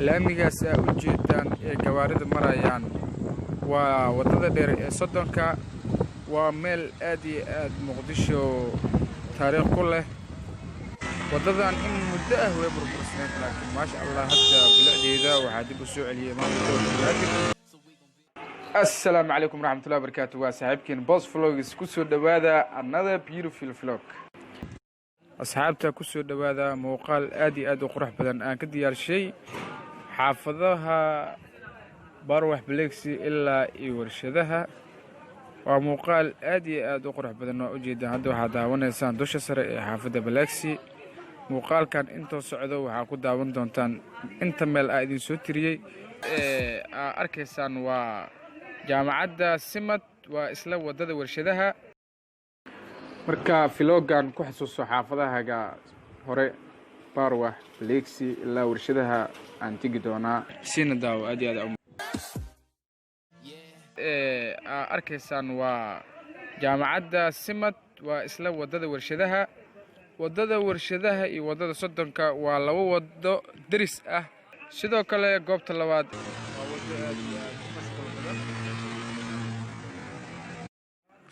laamigaas aa u jeedaan ee gawaarida marayaan waa wadada dheer ee soddonka waa meel aad iyo aad muqdisho taariikh ku leh wadadan in muddo ah way burbursaneed laakiin maasha allah hadda bilicdeeda waxaa dib u soo celiyey maamulka السلام عليكم ورحمة الله وبركاته وصاحبكين بوس فلوجز كسر دوادا another beautiful vlog أصحابته كسر دوادا موقال آدي آدو قرح بدن أنا كديار شيء حافظها بروح بليكسي إلا يورشدها وموقال آدي آدو قرح بدن وأجيد هذا هذا ونسان دوش سر حافظة بليكسي موقال كان انتو صعدوا وحاكو داون دونتان انت مال آدي سوتريي أركيسان و jaamacadda simad waa isla wadada warshadaha marka vloggan ku xasuuso xaafadaha hore barwax leexi ilaa warshadaha aan tigi doonaa sina daaw aad iyo aad arkaysaan waa jaamacadda simad waa isla wadada warshadaha iyo wadada soddonka waa laba wado daris ah sidoo kale goobta labaad waa wado aad iyo aad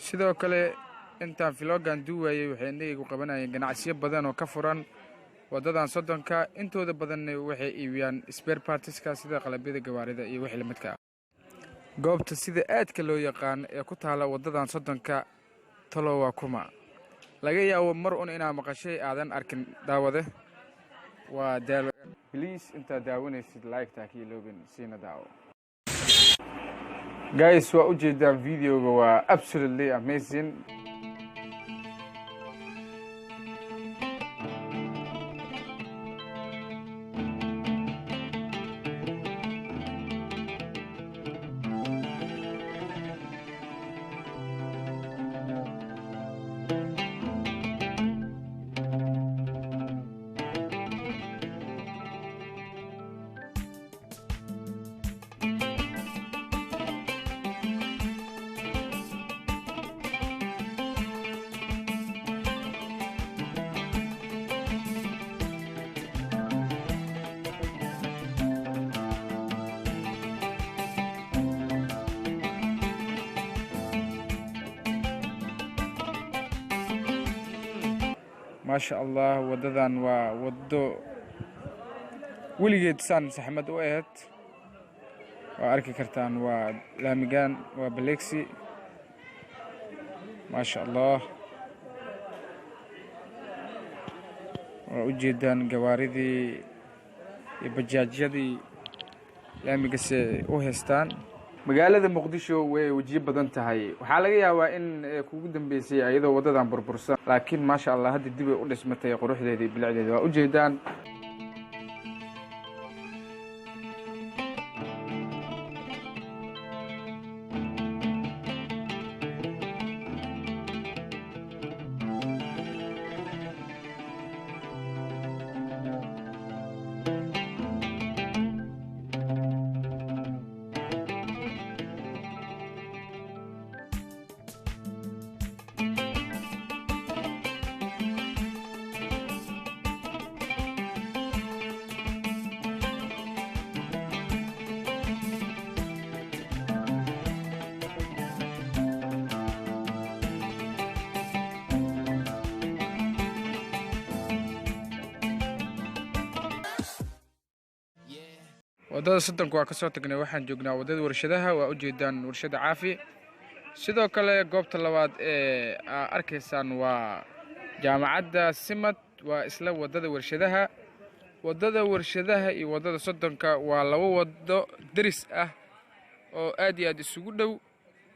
sidoo kale intaan vloggan duwayay waxay indhahaygu qabanayeen ganacsiyo badan oo ka furan wadadan soddonka intooda badanna waxay iibiyaan spare partieska sida qalabyada gawaarida iyo wixii la midka ah goobta sida aadka loo yaqaan ee ku taala wadadan soddonka talowa kuma laga yaabo mar un inaa maqashay aadan arkin daawade waa daalo please inta daawanaysid like-ta ka iloobin siina daawo guys waa u jeedaan videoga waa absolutely amazing ما شاء الله وددان وودو وليد سان سحمد وإهت وأركي كرتان ولامجان وبليكسي ما شاء الله وأجدان جواردي بجاجدي لامجس وهستان magaalada muqdisho way wajiib badan tahay waxa laga yaabaa in kugu dambeysay ayadoo wadadan burbursan laakiin ma sha Allah hadda dib ay u dhismatay quruxdeedii bilicdeedii waa u jeedaan wadada soddonka waa ka soo tagnay waxaan joognaa wadada warshadaha waa u jeedaan warshada caafi sidoo kale goobta labaad ee arkaysaan waa jaamacadda simad waa isla wadada warshadaha iyo wadada soddonka waa laba wado daris ah oo aad iyo aad isugu dhow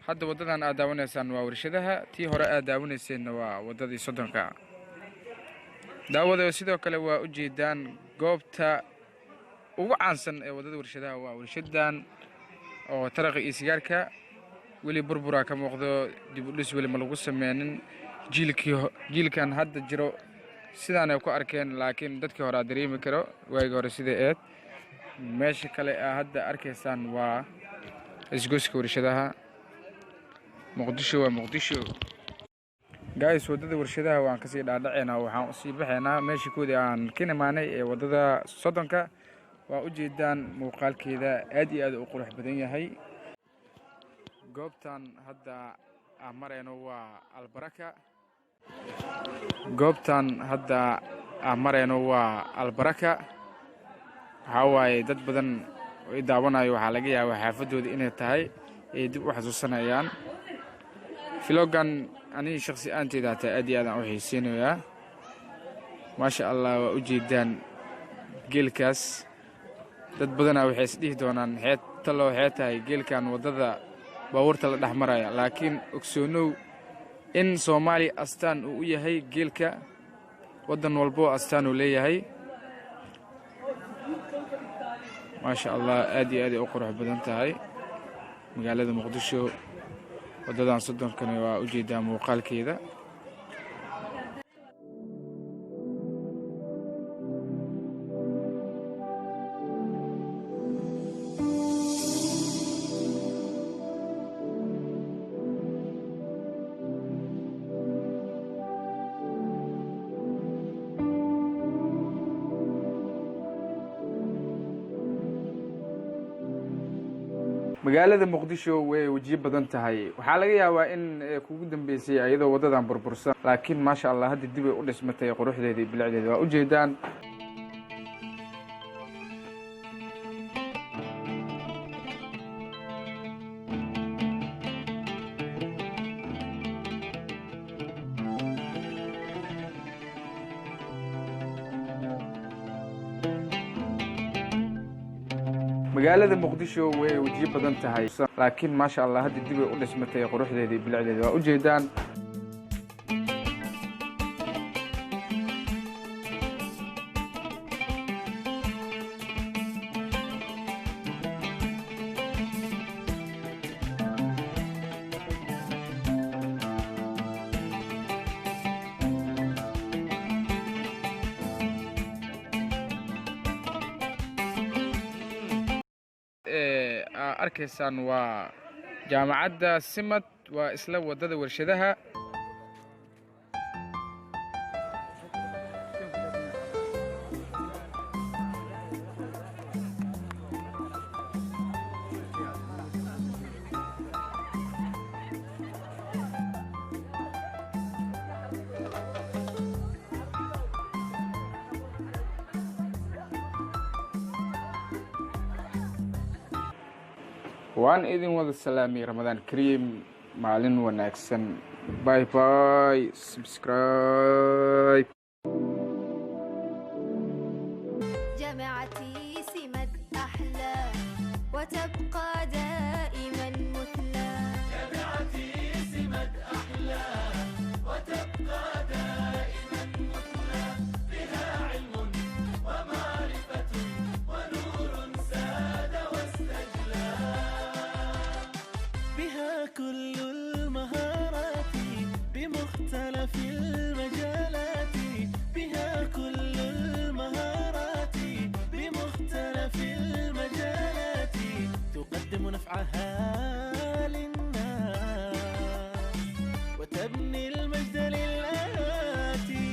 hadda wadadan aad daawanaysaan waa warshadaha tii hore aad daawanayseenna waa wadadii soddonka daawada sidoo kale waa u jeedaan goobta ugu caansan ee wadada warshadaha waa warshadan oo taraqi iyo sigaarka weli burbura ka muuqdo dib u dhis weli ma lagu sameynin jiilkan hadda jiro sidaan ay ku arkeen laakiin dadkii hore dareemi karo waagi hore sida eed meesha kale hadda arkaysaan waa isgoyska warshadaha muqdisho waa muqdisho guys wadada warshadaha waan kasii dhaadhaceynaa waxaan usii baxaynaa meeshii koodii aan ka imaanay ee wadada soddonka waa u jeedaan muuqaalkeeda aad iyo aad u qurux badan yahay. goobtan hadda aan marayno waa albaraka. goobtan hadda aan marayno waa albaraka. waxaa waaye dad badan oo i daawanayo waxaa laga yaabaa xaafadooda inay tahay ay dib u xasuusanayaan. filogan aniga shakhsi ahaanteyda hataa aad iyo aad aan u xiiseynayaa. maasha allah, waa u jeedaan geelkaas. dad badanaa waxay isdhihi doonaan talo waxay tahay geelkan waddada baabuurta la dhex maraya, laakiin ogsoonow in soomaaliya astaan uu u yahay geelka. waddan walboo astaan uu leeyahay. maasha allah, aad iyo aad ay u qurux badan tahay magaalada muqdisho. waddadan soddonkani waa u jeedaa muuqaalkeeda. magaalada muqdisho way wajiyo badan tahay. waxaa laga yaabaa in kugu dambeysay iyadoo waddadan burbursan, laakiin maasha allah hadda dib ay u dhismatay quruxdeeda iyo bilicdeeda. waa u jeedaan magaalada muqdisho way wajiyo badan tahay, laakiin maasha allah hadda dib ay u dhismatay quruxdeeda iyo bilicdeeda. waa u jeedaan arkaysaan waa jaamacadda simad, waa isla waddada warshadaha. waan idin wada salaamay. ramadaan kariim, maalin wanaagsan. bye bye, subscribe. جامعتي سمت أحلى وتبقى دائما مثلى. جامعتي سمت أحلى وتبقى دائما مثلى. بها علم ومعرفة ونور ساد واستجلى. بها كل المهارات بمختلف المجالات. بها كل المهارات بمختلف المجالات. تقدم نفعها للناس وتبني المجد للآتي.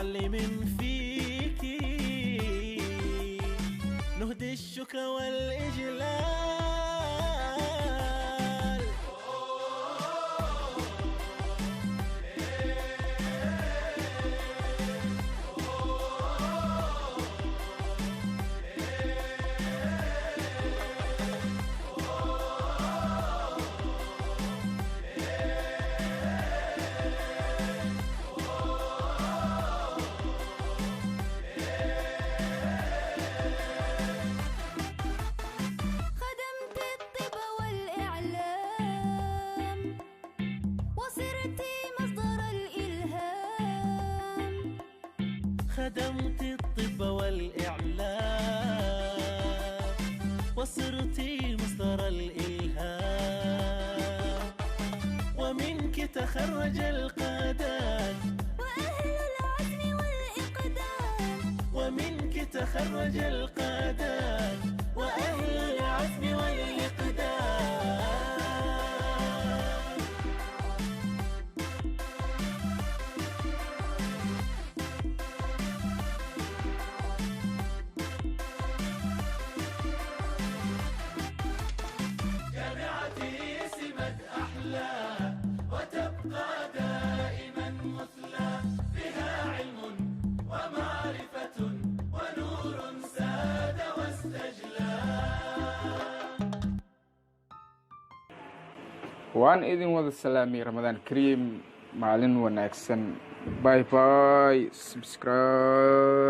معلم فيكي نهدي الشكر والإجلال. خدمت الطب والإعلام وصرت مصدر الإلهام. خدمت الطب والإعلام وصرت مصدر الإلهام. ومنك تخرج القادات وأهل العزم والإقدام. ومنك تخرج القادات وأهل العزم والإقدام. جامعتي سمت أحلاها وتبقى دائما مثلى، بها علم ومعرفة ونور ساد واستجلى. waan idin wada salaamay ramadaan kariim, maalin wanaagsan. Bye bye, subscribe.